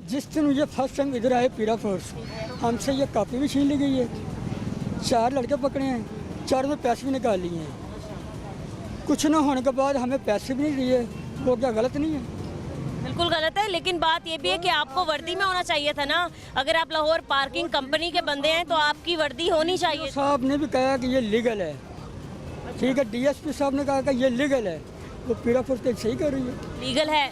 जिस दिन ये फर्स्ट टाइम इधर आए पीरा फोर्स, हमसे ये कापी भी छीन ली गई है। 4 लड़के पकड़े हैं, 4 में पैसे भी निकाल लिए हैं। कुछ ना होने के बाद हमें पैसे भी नहीं दिए, वो क्या गलत नहीं है? बिल्कुल गलत है, लेकिन बात ये भी है कि आपको वर्दी में होना चाहिए था ना। अगर आप लाहौर पार्किंग कंपनी के बंदे हैं तो आपकी वर्दी होनी चाहिए। साहब ने भी कहा कि ये लीगल है, ठीक है। डीएसपी साहब ने कहा कि ये लीगल है, वो पीरा फोर्स तो सही कर रही है। लीगल है।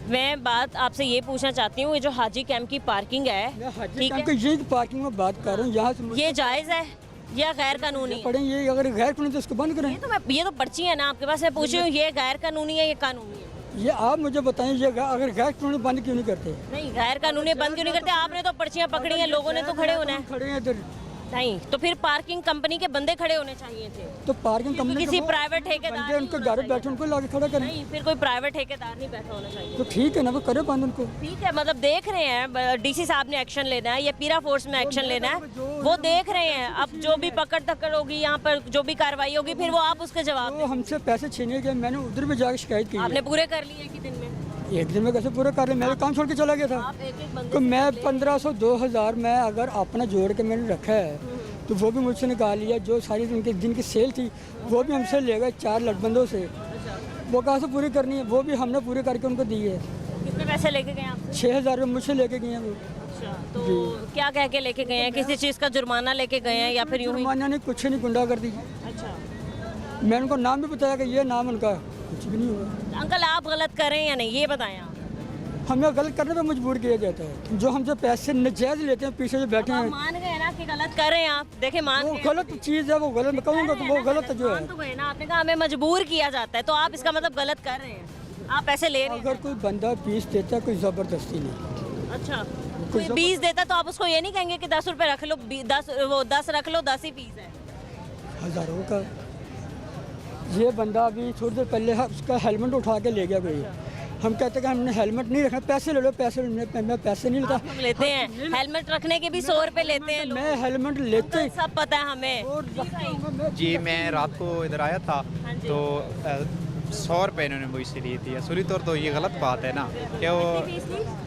मैं बात आपसे ये पूछना चाहती हूँ, ये जो हाजी कैंप की पार्किंग है, ठीक है, ये पार्किंग में बात कर रहा हूँ, यहाँ से ये जायज़ है या गैर कानूनी? पढ़ें, ये अगर गैर कानूनी तो उसको बंद करें। ये तो पर्ची है ना आपके पास, मैं पूछ रही हूँ ये गैर कानूनी है या कानूनी है? ये आप मुझे बताएं, ये अगर गैर कानूनी बंद क्यों नहीं करते? नहीं, गैर कानूनी बंद क्यों नहीं करते? आपने तो पर्चियाँ पकड़ी हैं, लोगों ने तो खड़े होना है। खड़े हैं इधर, नहीं तो फिर पार्किंग कंपनी के बंदे खड़े होने चाहिए थे। तो पार्किंग कंपनी किसी प्राइवेट ठेकेदार उनको घर बैठे उनको लाके खड़ा करें। नहीं, फिर कोई प्राइवेट ठेकेदार नहीं बैठा होना चाहिए। तो ठीक है ना, वो करे बंद उनको। ठीक है, मतलब देख रहे हैं डीसी साहब ने एक्शन लेना है या पीरा फोर्स में एक्शन लेना है, वो देख रहे हैं। अब जो भी पकड़ धक्कड़ होगी यहाँ पर, जो भी कार्रवाई होगी, फिर वो आप उसके जवाब। तो हमसे पैसे छीने गए, मैंने उधर भी जाकर शिकायत की। आपने पूरे कर लिए कि दिन में? एक दिन में कैसे पूरा कर रहे? मेरा काम छोड़ के चला गया था। आप एक बंदे तो मैं 1500 2000 मैं अगर अपना जोड़ के मैंने रखा है तो वो भी मुझसे निकाल लिया। जो सारी उनके दिन की सेल थी वो भी हमसे ले गए 4 लड़बंदों से। वो कहाँ से पूरी करनी है, वो भी हमने पूरी करके उनको दी है। कितने पैसे लेके गए आप? 6000 रुपये मुझसे लेके गए हैं वो। अच्छा, तो क्या कह के लेके गए हैं? किसी चीज़ का जुर्माना लेके गए हैं या फिर यूं ही? जुर्माना नहीं, कुछ नहीं, गुंडा कर दी। अच्छा, मैंने उनको नाम भी बताया कि ये नाम उनका, कुछ भी नहीं हुआ। अंकल आप गलत कर रहे हैं या नहीं, ये बताएं आप। हमें गलत करने पे मजबूर किया जाता है। जो हमसे पैसे नजायज लेते हैं, पीछे जो बैठे आप हैं, मान गए ना कि गलत कर रहे हैं आप। देखे मान वो गए। गलत चीज़ है, वो गलत मैं कहूँगा कि वो गलत जो है। मान तो गए ना, आपने कहा हमें मजबूर किया जाता है, तो आप इसका मतलब गलत कर रहे हैं। आप पैसे ले रहे हैं। अगर कोई बंदा पीस देता, कोई ज़बरदस्ती नहीं। अच्छा, कोई 20 देता तो आप उसको ये नहीं कहेंगे कि 10 रुपए रख लो, 10 रख लो, 10 ही पीस है। हज़ारों का ये बंदा अभी थोड़ी देर पहले उसका हेलमेट उठा के ले गया कोई। हम कहते कि हमने हेलमेट नहीं रखा, पैसे ले लो, पैसे मैं पैसे नहीं लेता। हम लेते हैं हेलमेट रखने के भी 100 रुपए लेते हैं लोग। मैं हेलमेट लेते ही सब पता है हमें। जी, मैं रात को इधर आया था तो 100 रुपये इन्होंने मुझसे लिए थी। असली तौर तो ये गलत बात है ना कि वो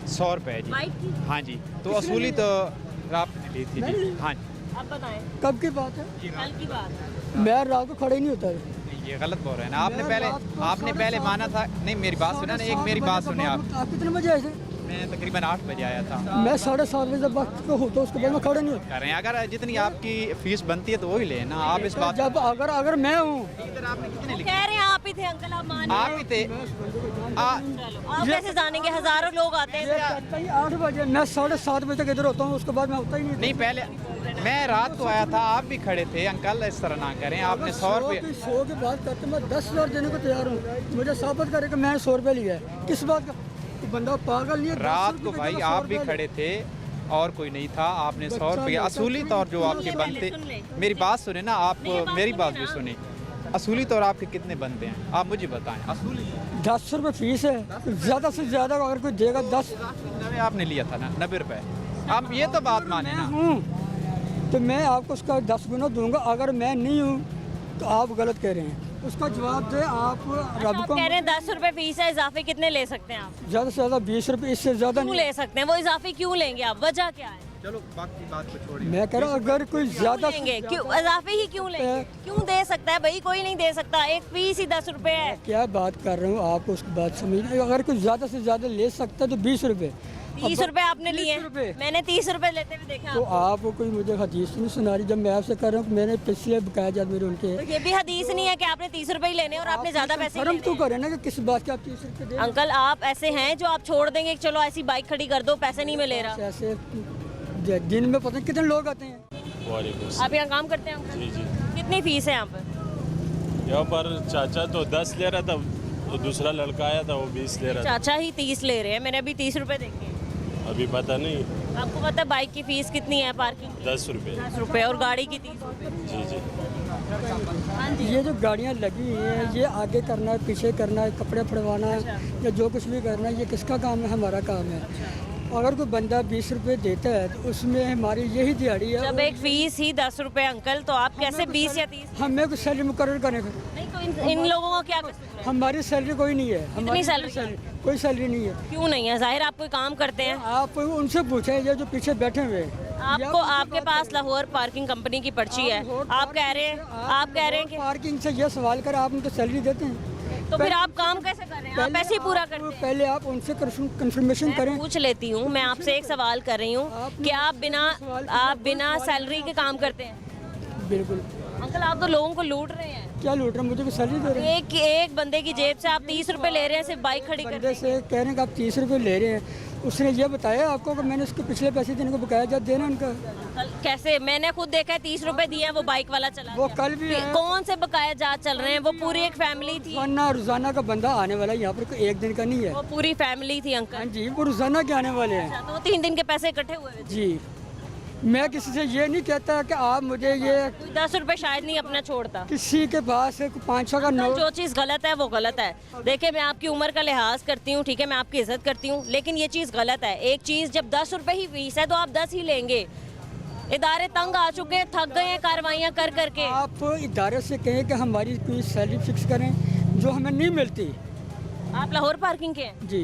100 रुपये जी। बाइक की? हाँ जी, तो असली तो आपने ली थी जी। हाँ जी, अब बताएं, कब की बात है? कल की बात। मैं रात को खड़े ही नहीं होता। ये गलत बोल रहे हैं ना। आपने पहले माना था। नहीं, मेरी बात सुना ना, एक मेरी बात सुने आप कितने बजे आए थे? मैं तकरीबन 8 बजे आया था। मैं 7:30 बजे वक्त को होता, उसके बाद मैं खड़े नहीं होता। कह रहे हैं अगर जितनी आपकी फीस बनती है तो वही ले ना। आप इस बात जब अगर मैं हूँ, इधर आपने कितने लिखे? कह रहे हैं आप ही थे अंकल, आप मान आप ही थे। चलो, आप कैसे जानेंगे? हजारों लोग आते हैं। 8 बजे, मैं 7:30 बजे तक इधर होता हूँ, उसके बाद मैं होता ही नहीं। नहीं, पहले मैं रात को आया था, आप भी खड़े थे। अंकल इस तरह ना करें, आपने 100 रुपये 100 की बात करते, मैं 10,000 देने को तैयार हूँ। मुझे साबित करे कि मैंने 100 रुपये लिया है। किस बात का? बंदा पागल नहीं है। रात को भाई आप भी खड़े थे और कोई नहीं था। आपने 100 रुपये असूली तौर जो आपके बनते, मेरी बात सुने ना आप, मेरी बात भी सुने। असूली तौर आपके कितने बनते हैं आप मुझे बताएं। असूली 10 रुपये फीस है, ज़्यादा से ज़्यादा अगर कोई देगा 10। 90 आपने लिया था ना, 90 रुपये। आप ये तो बात माने ना। तो मैं आपको उसका 10 गुना दूंगा। अगर मैं नहीं हूँ तो आप गलत कह रहे हैं, उसका जवाब दे आप। रब को कह रहे हैं 10 रुपए फीस है, इजाफे कितने ले सकते हैं आप? ज़्यादा से ज़्यादा 20 रुपये, इससे ज़्यादा क्यों नहीं ले सकते हैं? वो इजाफे क्यों लेंगे आप? वजह क्या है? चलो बाकी बात को छोड़िए। मैं कह रहा हूँ अगर कोई ज़्यादा लेंगे क्यों? इजाफे ही क्यों लेंगे? क्यों दे सकता है भाई? कोई नहीं दे सकता। एक फीस ही 10 रुपए है। क्या बात कर रहा हूँ, आप उसकी बात समझ। अगर कोई ज़्यादा से ज़्यादा ले सकता है तो 20 रुपये। 30 रुपए आपने लिए? 30 रुपए। मैंने 30 रुपए लेते हुए देखा। तो आप कोई मुझे हदीस नहीं सुना रही। जब मैं आपसे कर रहा हूँ, मैंने पिछले बकाया जात मेरे उनके। तो ये भी हदीस नहीं है कि आपने 30 रुपए ही लेने और आपने ज्यादा पैसे शर्म लेने तो हैं। करें ना कि किस बात के आप 30 रुपये दे। अंकल आप ऐसे हैं जो आप छोड़ देंगे कि चलो ऐसी बाइक खड़ी कर दो, पैसे नहीं मैं ले रहा। ऐसे दिन में पता नहीं कितने लोग आते हैं। वालेकुम। आप यहाँ काम करते हैं अंकल? जी जी। कितनी फीस है यहाँ पर? यहाँ पर चाचा तो 10 ले रहा था, तो दूसरा लड़का आया था वो 20 ले रहा था। चाचा ही 30 ले रहे हैं, मैंने अभी 30 रुपए देखे। अभी पता नहीं। आपको पता है बाइक की फीस कितनी है पार्किंग? 10 रुपये। 10 रुपए और गाड़ी की 30 रुपए। जी जी। हाँ जी। ये जो गाड़ियाँ लगी हुई हैं, ये आगे करना है, पीछे करना है, कपड़े फड़वाना है या जो कुछ भी करना है, ये किसका काम है? हमारा काम है। अगर कोई बंदा 20 रुपये देता है तो उसमें हमारी यही दिहाड़ी है। जब एक फीस ही 10 रुपए अंकल, तो आप कैसे 20 या 30? हमें कुछ सैलरी मुकर्रर करने का। नहीं तो तो इन लोगों का क्या कसूर है? हमारी सैलरी कोई नहीं है, हमारी सैलरी? कोई सैलरी नहीं है। क्यों नहीं है? जाहिर आप कोई काम करते हैं। आप उनसे पूछें, ये जो पीछे बैठे हुए हैं, आपको आपके पास लाहौर पार्किंग कंपनी की पर्ची है, आप कह रहे हैं कि पार्किंग से ये सवाल कर, आप उनको सैलरी देते हैं? तो फिर आप काम कैसे कर रहे हैं? आप ऐसे ही पूरा करते हैं। पहले आप उनसे कंफर्मेशन करें। पूछ लेती हूँ, मैं आपसे एक सवाल कर रही हूँ कि आप बिना सैलरी के काम करते हैं? बिल्कुल। अंकल आप तो लोगों को लूट रहे हैं। क्या लूट रहे हैं? मुझे भी सैलरी दे रहे हैं। एक बंदे की जेब से आप 30 रुपए ले रहे हैं सिर्फ बाइक खड़ी करने बंदे से कह रहे हैं कि आप 30 रुपये ले रहे हैं। उसने ये बताया आपको कि मैंने उसके पिछले पैसे देने को बकाया जा देना उनका। कैसे? मैंने खुद देखा है 30 रुपए दिए हैं, वो बाइक वाला चला वो गया। कल भी है। कौन से बकाया जात चल रहे हैं? वो पूरी एक फैमिली थी। रोजाना का बंदा आने वाला है यहाँ पर, कोई एक दिन का नहीं है। वो पूरी फैमिली थी हाँ अंकल। जी, वो रोजाना के आने वाले हैं। तो 3 दिन के पैसे इकट्ठे हुए थे। जी, मैं किसी से ये नहीं कहता कि आप मुझे ये, कोई 10 रुपए शायद नहीं अपना छोड़ता। किसी के पास 500 का नोट। जो चीज़ गलत है वो गलत है। देखिए मैं आपकी उम्र का लिहाज करती हूँ, ठीक है, मैं आपकी इज्जत करती हूँ, लेकिन ये चीज़ गलत है। एक चीज़ जब 10 रुपए ही फीस है तो आप 10 ही लेंगे। इदारे तंग आ चुके हैं, थक गए हैं कार्रवाइयाँ कर करके। आप इदारे से कहें कि हमारी कोई सैलरी फिक्स करें जो हमें नहीं मिलती। आप लाहौर पार्किंग के हैं? जी।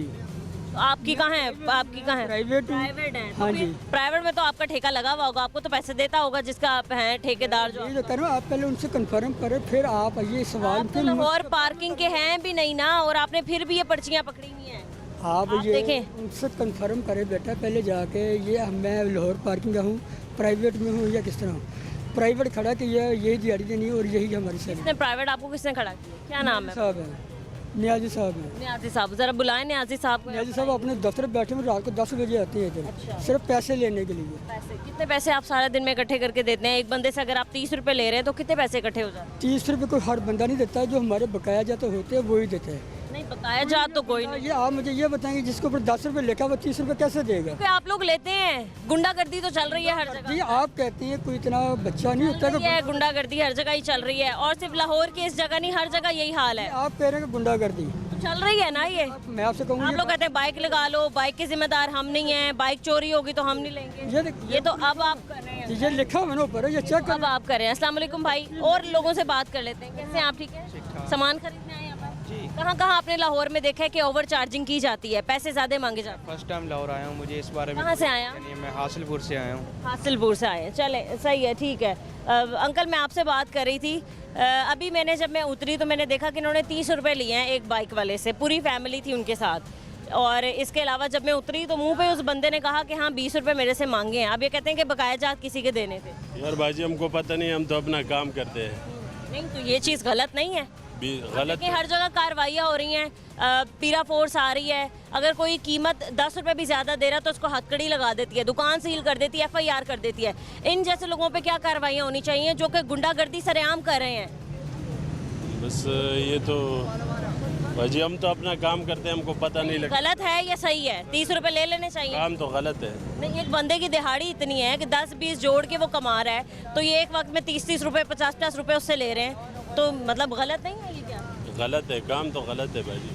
तो आपकी कहाँ है? आपकी कहाँ है? प्राइवेट हूँ। प्राइवेट है। हाँ तो जी। फिर प्राइवेट में तो आपका ठेका लगा हुआ होगा, आपको तो पैसे देता होगा जिसका आप हैं ठेकेदार जो। ये जो करो, आप पहले उनसे कंफर्म करें, फिर आप ये सवाल आप तो लाहौर पार्किंग के हैं भी नहीं ना, और आपने फिर भी ये पर्चियाँ पकड़ी हुई हैं। आप आप ये देखें। उनसे कंफर्म करें बेटा पहले जाके, ये मैं लाहौर पार्किंग का हूँ, प्राइवेट में हूँ या किस तरह हूँ। प्राइवेट खड़ा कि यही दिहाड़ी देनी है और यही हमारी सैलरी। किसने प्राइवेट आपको किसने खड़ा किया? क्या नाम है? साहब है, नियाजी साहब है। न्याजी साहब, जरा बुलाएं न्याजी साहब को। नियाजी साहब अपने दफ्तर बैठे हुए, रात को 10 बजे आते हैं इधर, सिर्फ पैसे लेने के लिए। पैसे कितने पैसे आप सारा दिन में इकट्ठे करके देते हैं? एक बंदे से अगर आप 30 रुपए ले रहे हैं तो कितने पैसे इकट्ठे हो जाते 30 रुपये कोई हर बंदा नहीं देता, जो हमारे बकाया जाते होते हैं वही देते हैं। हैं? नहीं बकाया जात तो कोई नहीं। ये आप मुझे ये बताएंगे, जिसके ऊपर 10 रुपये लिखा वो 30 रुपये कैसे देगा? क्योंकि आप लोग लेते हैं। गुंडागर्दी तो चल रही है हर जगह। जी, आप कहते हैं कोई इतना बच्चा नहीं होता कि ये गुंडागर्दी हर जगह ही चल रही है, और सिर्फ लाहौर की इस जगह नहीं, हर जगह यही हाल है। आप कह रहे हैं कि गुंडागर्दी। तो चल रही है ना ये। मैं आपसे कहूँगा, आप लोग कहते हैं बाइक लगा लो, बाइक के जिम्मेदार हम नहीं हैं, बाइक चोरी होगी तो हम नहीं लेंगे। ये तो अब आप कर रहे हैं। ये लिखा हुआ है ना ऊपर, ये चेक अब आप कर रहे हैं। अस्सलाम वालेकुम भाई, और लोगों से बात कर लेते हैं। कैसे हैं आप? ठीक है। सामान खरीदने आए यहाँ पर? कहाँ कहाँ आपने लाहौर में देखा है कि ओवर चार्जिंग की जाती है, पैसे ज्यादा मांगे जाते हैं? फर्स्ट टाइम लाहौर आया हूँ, मुझे इस बारे में कहाँ से आया? यानी मैं हासिलपुर से आया हूँ। हासिलपुर से आए हैं। चले सही है, ठीक है। अंकल मैं आपसे बात कर रही थी, अभी जब मैं उतरी तो मैंने देखा कि इन्होंने 30 रुपए लिए हैं एक बाइक वाले से, पूरी फैमिली थी उनके साथ। और इसके अलावा जब मैं उतरी तो मुंह पे उस बंदे ने कहा कि हाँ 20 रुपए मेरे से मांगे हैं। अब ये कहते हैं कि बकाया जात किसी के देने थे। यार बाजी हमको पता नहीं, हम तो अपना काम करते हैं। नहीं तो ये चीज़ गलत नहीं है? गलत कि हर जगह कार्रवाइयाँ हो रही हैं, पीरा फोर्स आ रही है, अगर कोई कीमत 10 रुपए भी ज़्यादा दे रहा तो उसको हथकड़ी लगा देती है, दुकान सील कर देती है, FIR कर देती है। इन जैसे लोगों पे क्या कार्रवाइयाँ होनी चाहिए जो कि गुंडागर्दी सरेआम कर रहे हैं? बस ये तो बाजी हम तो अपना काम करते हैं, हमको पता नहीं लगता। गलत है या सही है? 30 रुपए ले लेने चाहिए? काम तो गलत है। नहीं, एक बंदे की दिहाड़ी इतनी है कि 10-20 जोड़ के वो कमा रहा है, तो ये एक वक्त में 30-30 रुपए 50-50 रुपए उससे ले रहे हैं, तो मतलब गलत नहीं है ये? क्या गलत है, काम तो गलत है बाजी।